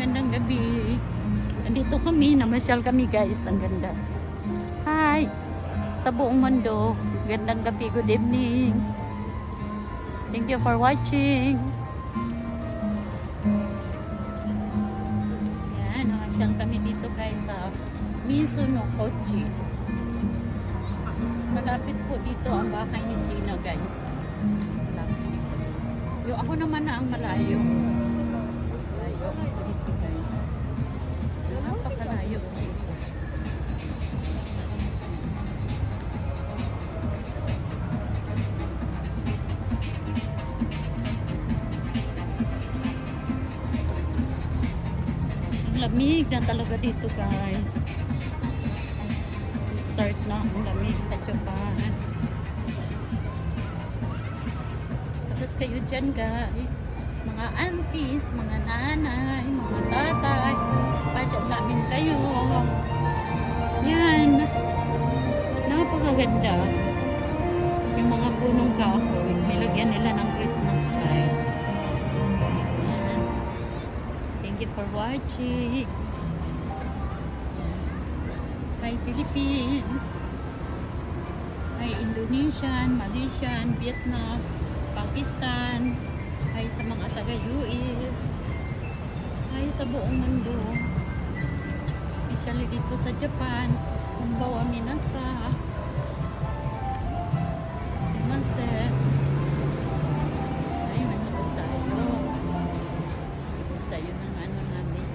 magandang gabi. Andito kami, namasyal kami guys. Ang ganda. Hi! Sa buong mundo. Gandang gabi, good evening. Thank you for watching. Yan, namasyal kami dito guys sa Mizuno Kochi. Malapit po dito ang bahay ni Gina guys. Malapit dito. Yung ako naman na ang malayo. Malayo dito guys. Napakalayo dito. Lamig na talaga dito guys. Start na ang lamig sa Japan. Tapos kayo dyan guys, mga aunties, mga nanay, mga tatay, pasyal namin kayo. Yan, napakaganda. Yung mga punong kahoy, nilagyan nila ng Christmas light. Thank you for watching. Hi Philippines. Hi Indonesian, Malaysian, Vietnam, Pakistan. Hi sa mga taga-US. Hi sa buong mundo. Especially dito sa Japan. Kumbawa minasa. Sumaset. Ay, manood tayo. Tayo ng ano namin.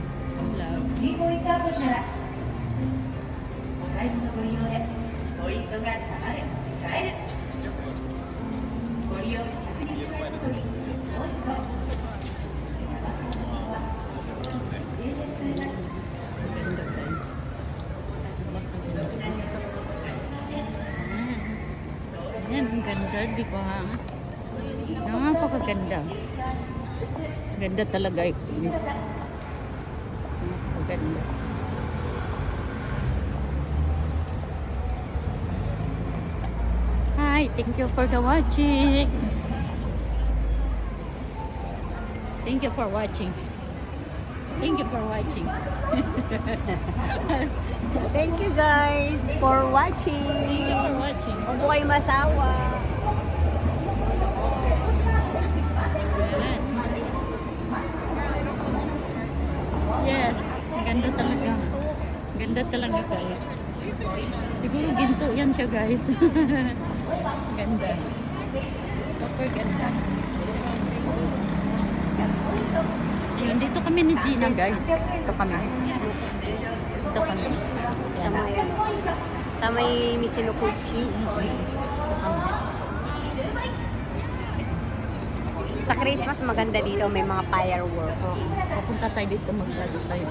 Vlog. リポイントアップしたらお財布のご利用でポイントがたまる使えるご利用120円ごとにポイント Ayan, ang ganda, di ba? Napakaganda. Ganda talaga guys. Napakaganda. Hi, thank you for the watching. Thank you for watching. Thank you for watching. Thank you guys for watching. Thank you for watching. Huwag po kayo masawa. Yes, ganda talaga. Ganda talaga guys. Siguro ginto yan siya guys. Ganda. Super ganda. Ayun, dito kami ni Gina guys. Ito kami. Ito kami. Sa may Mizuno Kochi. Sa Christmas maganda dito, may mga firework. Papunta tayo dito mag-vlog tayo.